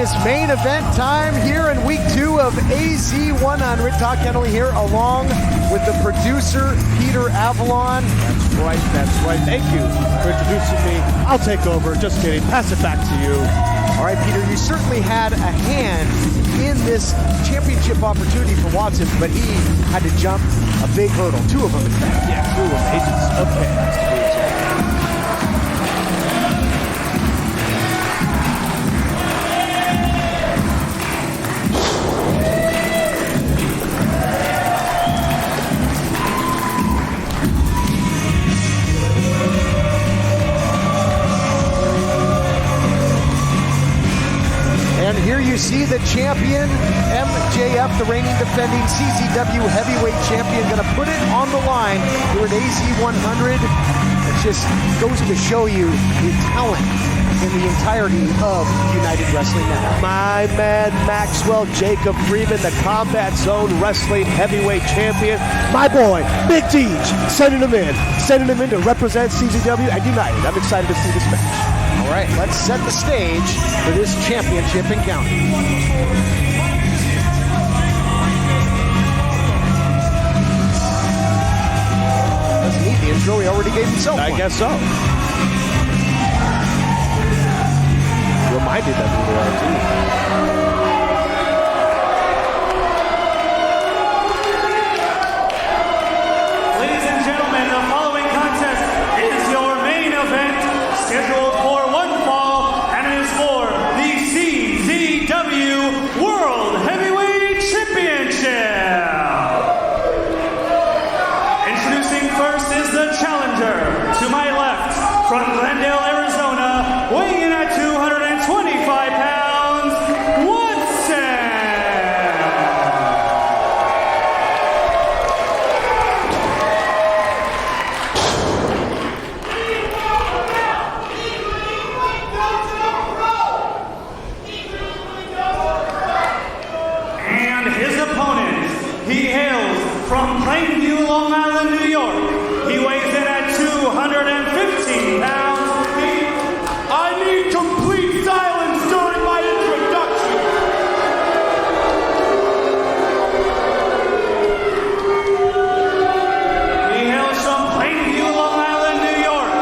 is main event time here in week 2 of AZ100. Todd Kennelly here along with the producer, Peter Avalon. That's right. Thank you for introducing me. I'll take over. Just kidding. Pass it back to you. All right, Peter, you certainly had a hand in this championship opportunity for Watson, but he had to jump a big hurdle. 2 of them, in fact. Yeah, 2 of them. Agents of Chaos, to be exact. And here you see the champion, MJF, the reigning defending CZW Heavyweight Champion, going to put it on the line here at AZ100. It just goes to show you the talent in the entirety of United Wrestling Network. My man, Maxwell Jacob Freeman, the Combat Zone Wrestling Heavyweight Champion. My boy, Big Deej, sending him in to represent CZW and United. I'm excited to see this match. All right, let's set the stage for this championship encounter. Doesn't need the intro, he already gave himself one. I guess so. Reminded that we were on too. Ladies and gentlemen, the following contest is your main event, scheduled for one fall, and it is for the CZW World Heavyweight Championship. Introducing first is the challenger. To my left, from Glendale, Arizona, weighing in at 225 pounds, Watson. And his opponent, he hails from Plainview, Long Island, New York. He weighs in at 215 pounds. I need complete silence during my introduction. He hails from Plainview, Long Island, New York.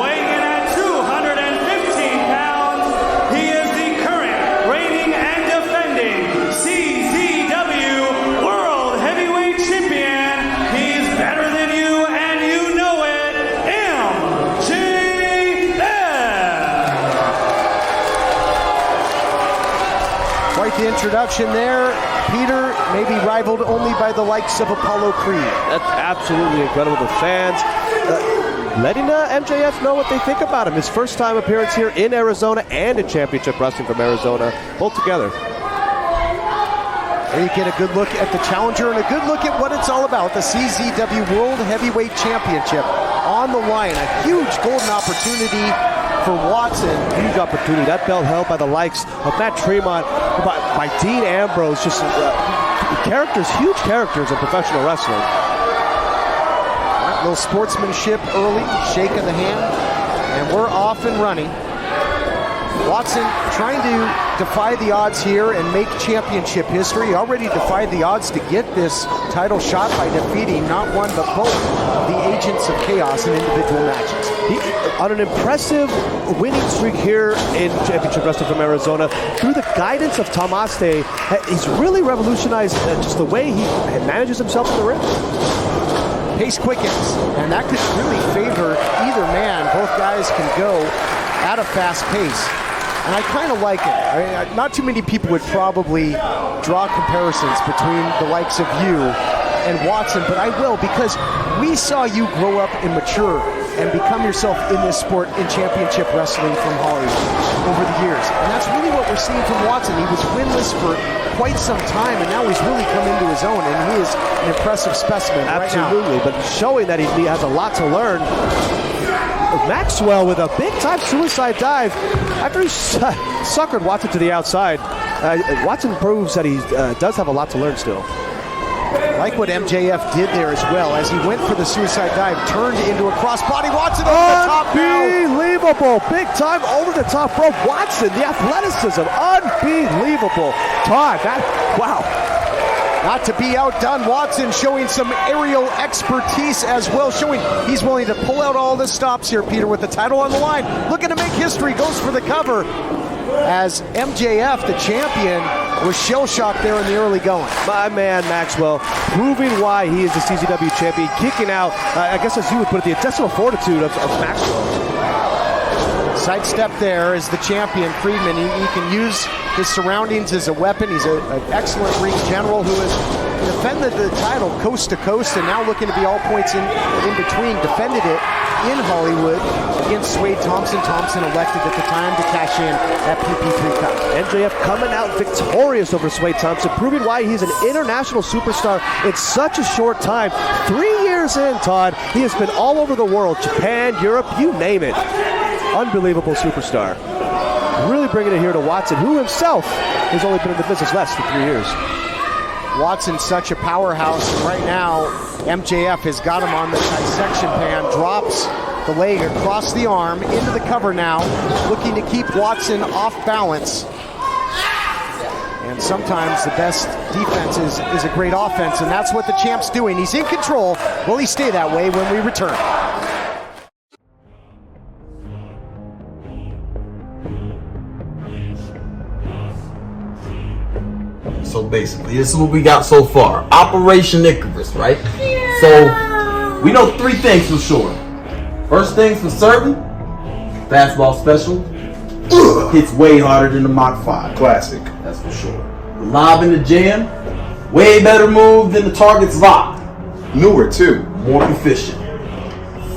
Weighing in at 215 pounds. He is the current reigning and defending CZW World Heavyweight Champion. He's better than you, and you know it. MJF. Quite the introduction there. Peter, maybe rivaled only by the likes of Apollo Creed. That's absolutely incredible. The fans letting MJF know what they think about him. His first time appearance here in Arizona and in Championship Wrestling from Arizona, both together. There you get a good look at the challenger and a good look at what it's all about. The CZW World Heavyweight Championship on the line. A huge golden opportunity for Watson. Huge opportunity. That belt held by the likes of Matt Tremont, by Dean Ambrose. Just characters, huge characters in professional wrestling. A little sportsmanship early, shake of the hand, and we're off and running. Watson trying to defy the odds here and make championship history. He already defied the odds to get this title shot by defeating not one but both of the Agents of Chaos in individual matches. On an impressive winning streak here in Championship Wrestling from Arizona, through the guidance of Tomaste, he's really revolutionized just the way he manages himself in the ring. Pace quickens, and that could really favor either man. Both guys can go at a fast pace. And I kind of like it. I mean, not too many people would probably draw comparisons between the likes of you and Watson, but I will, because we saw you grow up and mature and become yourself in this sport in championship wrestling from Hollywood over the years. And that's really what we're seeing from Watson. He was winless for quite some time, and now he's really come into his own, and he is an impressive specimen. Absolutely, right now. but showing that he has a lot to learn. Maxwell with a big-time suicide dive after he suckered Watson to the outside. Watson proves that he does have a lot to learn still. Like what MJF did there as well, as he went for the suicide dive, turned into a crossbody. Watson over the top now. Unbelievable. Big time over the top rope. Watson, the athleticism, unbelievable. Todd, wow. Not to be outdone, Watson showing some aerial expertise as well, showing he's willing to pull out all the stops here, Peter, with the title on the line. Looking to make history, goes for the cover, as MJF, the champion, was shell-shocked there in the early going. My man Maxwell, proving why he is the CZW champion, kicking out, I guess as you would put it, the intestinal fortitude of Maxwell. Sidestep there is the champion, Friedman. He can use his surroundings as a weapon. He's an excellent ring general who has defended the title coast to coast and now looking to be all points in between. Defended it in Hollywood against Swade Thompson. Thompson elected at the time to cash in that PP3 Cup. MJF coming out victorious over Swade Thompson, proving why he's an international superstar in such a short time. 3 years in, Todd, he has been all over the world, Japan, Europe, you name it. Unbelievable superstar. Really bringing it here to Watson, who himself has only been in the business less than 3 years. Watson's such a powerhouse. Right now, MJF has got him on the dissection pan, drops the leg across the arm, into the cover now, looking to keep Watson off balance. And sometimes the best defense is a great offense, and that's what the champ's doing. He's in control. Will he stay that way when we return? So basically, this is what we got so far. Operation Icarus, right? Yeah. So, we know 3 things for sure. First things for certain, fastball special hits way harder than the Mach 5. Classic. That's for sure. The lob in the jam, way better move than the target's lock. Newer, too. More efficient.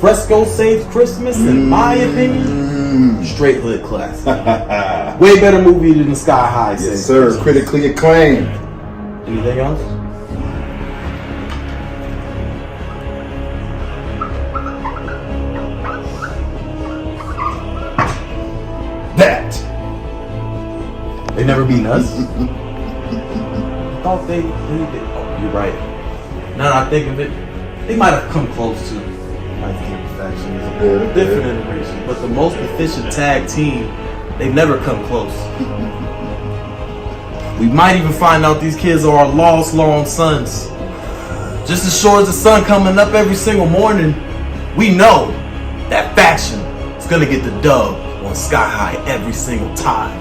Fresco Saves Christmas, in my opinion, straight hood classic. Way better movie than the Sky High. Yes, sir. Christmas. Critically acclaimed. Anything else? That. They never beat us. I thought they oh, you're right. Now that I think of it, they might have come close to faction. It's a different iteration, but the most efficient tag team, they've never come close. We might even find out these kids are our lost long sons. Just as sure as the sun coming up every single morning, we know that faction is gonna get the dub on Sky High every single time.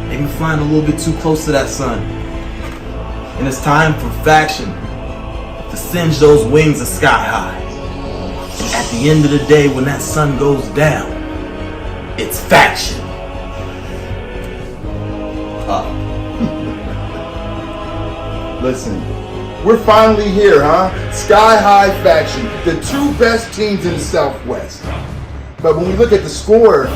They've been flying a little bit too close to that sun. And it's time for faction to singe those wings of Sky High. At the end of the day, when that sun goes down, it's faction. Listen, we're finally here, huh? Sky High Faction, the 2 best teams in the Southwest. But when we look at the score,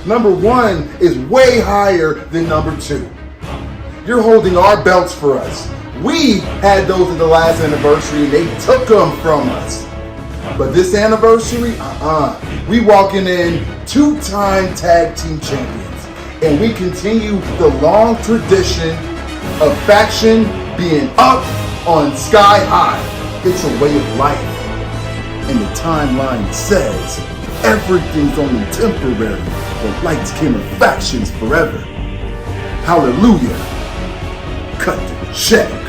number 1 is way higher than number 2. You're holding our belts for us. We had those at the last anniversary and they took them from us. But this anniversary, we walking in 2-time tag team champions. And we continue the long tradition of faction being up on Sky High. It's a way of life. And the timeline says everything's only temporary. The lights, camera, factions forever. Hallelujah. Cut the check.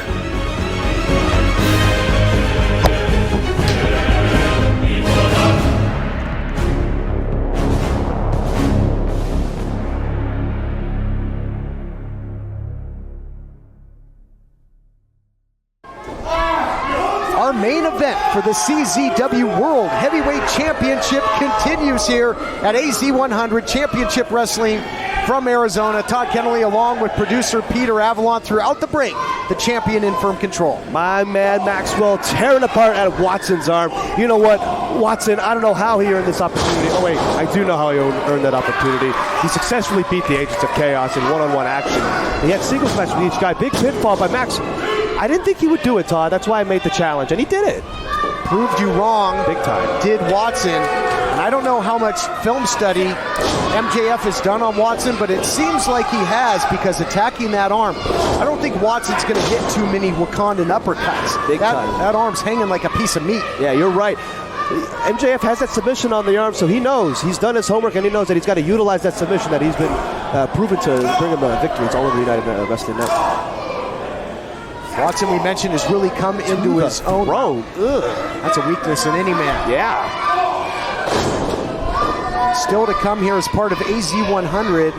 Our main event for the CZW World Heavyweight Championship continues here at AZ100 Championship Wrestling from Arizona. Todd Kennelly along with producer Peter Avalon throughout the break, the champion in firm control. My man Maxwell tearing apart at Watson's arm. You know what, Watson, I don't know how he earned this opportunity. Oh wait, I do know how he earned that opportunity. He successfully beat the Agents of Chaos in one-on-one action. He had singles match with each guy. Big pinfall by Max. I didn't think he would do it, Todd. That's why I made the challenge, and he did it. Proved you wrong. Big time. Did Watson. And I don't know how much film study MJF has done on Watson, but it seems like he has, because attacking that arm, I don't think Watson's going to get too many Wakandan uppercuts. Big time. That arm's hanging like a piece of meat. Yeah, you're right. MJF has that submission on the arm, so he knows. He's done his homework, and he knows that he's got to utilize that submission that he's been proven to bring him victories all over the United Wrestling Network. Watson, we mentioned, has really come into his own. Bro, that's a weakness in any man. yeah. Still to come here as part of AZ100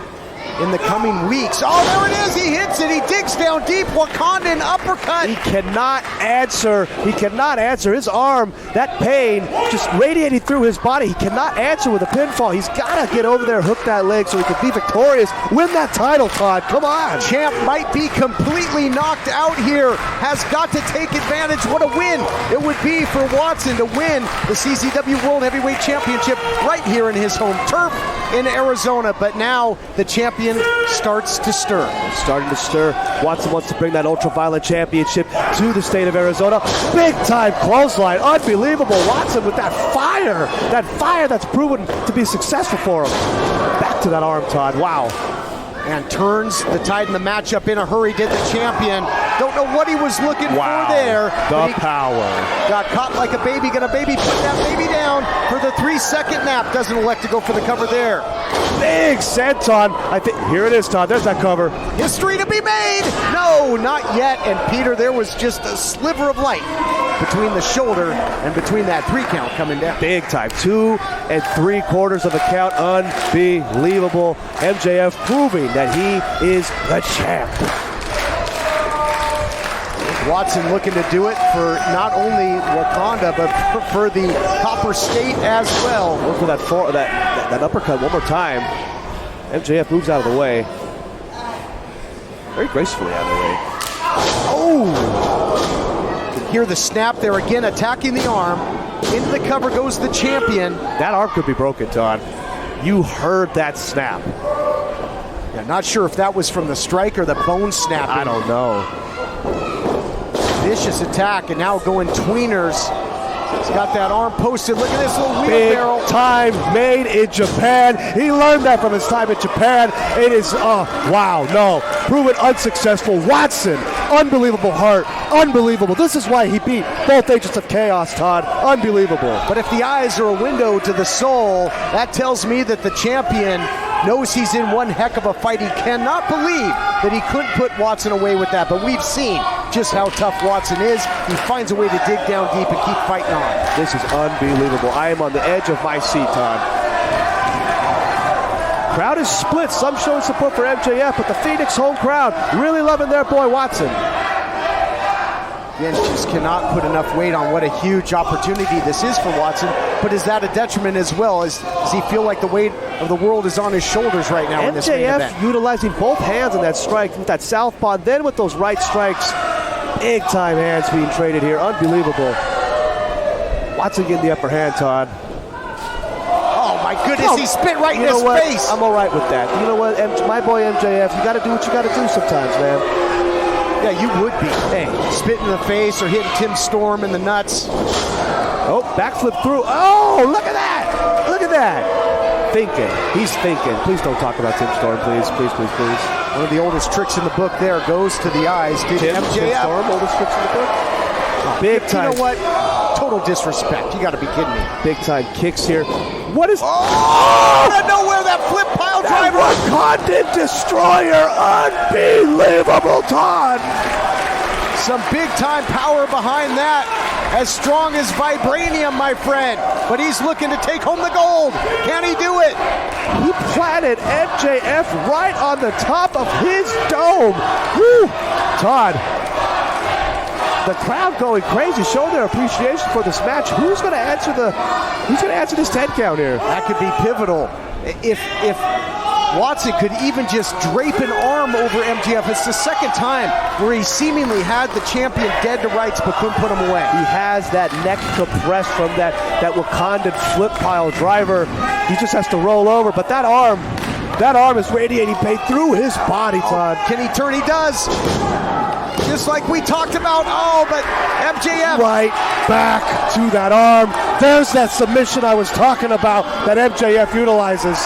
in the coming weeks. Oh, there it is. He hits it. He digs down deep. Wakandan uppercut. He cannot answer. He cannot answer. His arm, that pain just radiating through his body. He cannot answer with a pinfall. He's got to get over there, hook that leg so he can be victorious, win that title, Todd. Come on. Champ might be completely knocked out here. Has got to take advantage. What a win it would be for Watson to win the CZW World Heavyweight Championship right here in his home turf in Arizona. But now the champion starts to stir. Starting to stir. Watson wants to bring that ultraviolet championship to the state of Arizona. Big time clothesline. Unbelievable. Watson with that fire. That fire that's proven to be successful for him. Back to that arm, Todd. Wow. And turns the tide in the matchup in a hurry, did the champion. Don't know what he was looking for there. The power. Got caught like a baby. Got a baby. Put that baby down for the 3-second nap. Doesn't elect to go for the cover there. Big senton. I think here it is, Todd. There's that cover. History to be made. No, not yet. And Peter, there was just a sliver of light between the shoulder and between that 3 count coming down. Big time. 2 3/4 of a count. Unbelievable. MJF proving that he is the champ. Watson looking to do it for not only Wakanda, but for the Copper State as well. Look for that uppercut one more time. MJF moves out of the way. Very gracefully out of the way. Oh! You can hear the snap there again, attacking the arm. Into the cover goes the champion. That arm could be broken, Todd. You heard that snap. Yeah, not sure if that was from the strike or the bone snapping. I don't know. Vicious attack, and now going tweeners. He's got that arm posted. Look at this little wheelbarrow. Big time made in Japan. He learned that from his time in Japan. It is, wow, no. Proven unsuccessful. Watson, unbelievable heart. Unbelievable. This is why he beat both Agents of Chaos, Todd. Unbelievable. But if the eyes are a window to the soul, that tells me that the champion knows he's in one heck of a fight. He cannot believe that he couldn't put Watson away with that, but we've seen just how tough Watson is. He finds a way to dig down deep and keep fighting on. This is unbelievable. I am on the edge of my seat, Todd. Crowd is split. Some showing support for MJF, but the Phoenix home crowd really loving their boy Watson. Again, just cannot put enough weight on what a huge opportunity this is for Watson. But is that a detriment as well? Does he feel like the weight of the world is on his shoulders right now in this main event? MJF utilizing both hands on that strike with that southpaw, then with those right strikes. Big time hands being traded here. Unbelievable. Watson getting the upper hand, Todd. Oh my goodness, he spit right in his face. I'm all right with that. You know what, my boy MJF, you got to do what you got to do sometimes, man. Yeah, you would be. Hey, spit in the face or hitting Tim Storm in the nuts. Oh, backflip through. Oh, look at that. Look at that. Thinking. He's thinking. Please don't talk about Tim Storm, please. Please, please, please. One of the oldest tricks in the book there goes to the eyes. Did Tim Storm, oldest tricks in the book? Big time. You know what? Total disrespect. You got to be kidding me. Big time kicks here. What is... Oh! Out of nowhere, that flip pile driver. Wakandan destroyer. Unbelievable, Todd. Some big-time power behind that. As strong as vibranium, my friend. But he's looking to take home the gold. Can he do it? He planted MJF right on the top of his dome. Woo! Todd. The crowd going crazy, showing their appreciation for this match. Who's going to answer this 10 count here? That could be pivotal. If Watson could even just drape an arm over MJF. It's the second time where he seemingly had the champion dead to rights but couldn't put him away. He has that neck compressed from that Wakandan flip pile driver. He just has to roll over, but that arm is radiating pain through his body, Todd. Can he turn? He does. just like we talked about. Oh, but MJF. Right back to that arm. There's that submission I was talking about that MJF utilizes.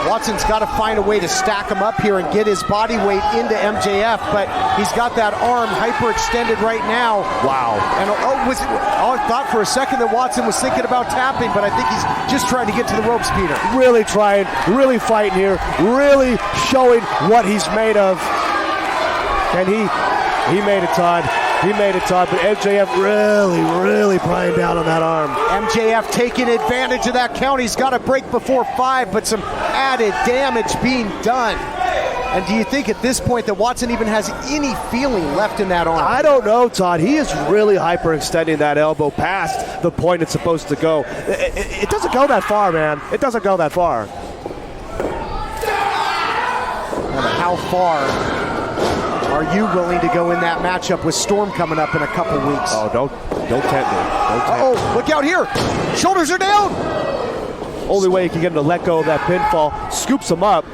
Watson's got to find a way to stack him up here and get his body weight into MJF, but he's got that arm hyperextended right now. Wow. And I thought for a second that Watson was thinking about tapping, but I think he's just trying to get to the ropes, Peter. Really trying, really fighting here, really showing what he's made of. And he made it, Todd. He made it, Todd, but MJF really prying down on that arm. MJF taking advantage of that count. He's got to break before 5, but some added damage being done. And do you think at this point that Watson even has any feeling left in that arm? I don't know, Todd. He is really hyperextending that elbow past the point it's supposed to go. It doesn't go that far, man. It doesn't go that far. No matter how far are you willing to go in that matchup with Storm coming up in a couple weeks? Oh, don't tempt me. Don't tempt me. Oh, look out here. Shoulders are down. Only way you can get him to let go of that pinfall. Scoops him up.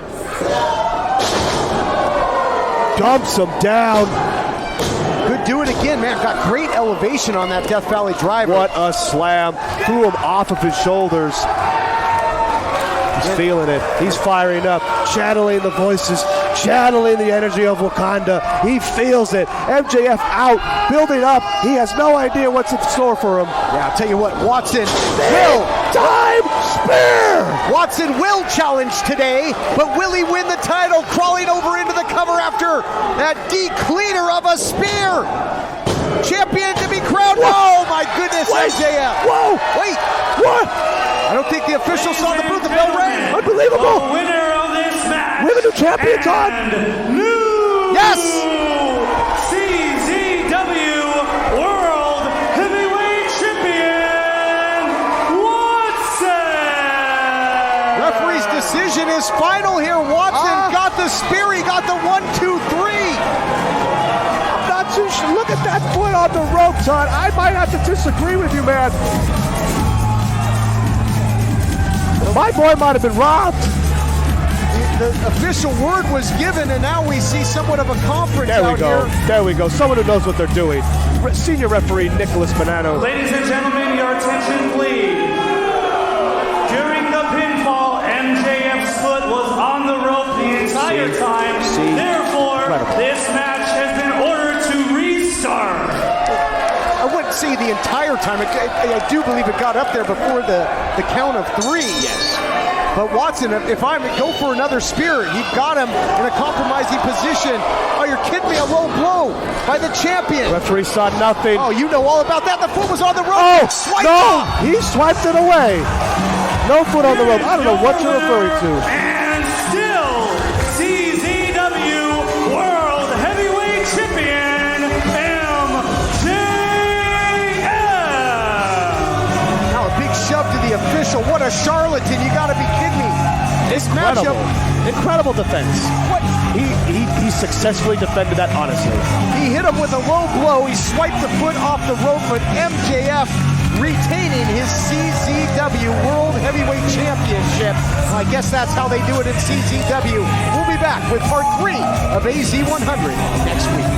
Dumps him down. Could do it again, man. Got great elevation on that Death Valley driver. What a slam. Threw him off of his shoulders. He's feeling it. He's firing up, channeling the voices, channeling the energy of Wakanda. He feels it. MJF out, building up. He has no idea what's in store for him. Yeah, I'll tell you what, Watson will. Time spear! Watson will challenge today, but will he win the title? Crawling over into the cover after that decleaner of a spear. Champion to be crowned. Oh my goodness, Wait. MJF. Whoa! Wait. What? I don't think the officials saw the booth. The bell rang. Unbelievable! The winner of this match. We have a new champion, Todd. And new Yes! CZW World Heavyweight Champion, Watson! Referee's decision is final here. Watson got the spear. He got the 1, 2, 3. Not too sure. Look at that foot on the rope, Todd. I might have to disagree with you, man. My boy might have been robbed. The official word was given, and now we see somewhat of a conference There we out go. here. There we go. Someone who knows what they're doing. Senior referee Nicholas Bonanno. Ladies and gentlemen, your attention please. During the pinfall, MJF's foot was on the rope the entire time. Therefore, this match has been ordered to restart. I wouldn't say the entire time. I do believe it got up there before the count of 3. Yes. But Watson, if I go for another spear, he got him in a compromising position. Oh, you're kidding me, a low blow by the champion. Referee saw nothing. Oh, you know all about that. The foot was on the rope. Oh, Swiped no! off. He swiped it away. No foot on the rope. I don't know what you're referring to. And still, CZW World Heavyweight Champion, MJF. Now a big shove to the official. What a charlatan. You got to be kidding me. This matchup. Incredible defense. What? He successfully defended that honestly. He hit him with a low blow. He swiped the foot off the rope, but MJF retaining his CZW World Heavyweight Championship. I guess that's how they do it in CZW. We'll be back with part 3 of AZ100 next week.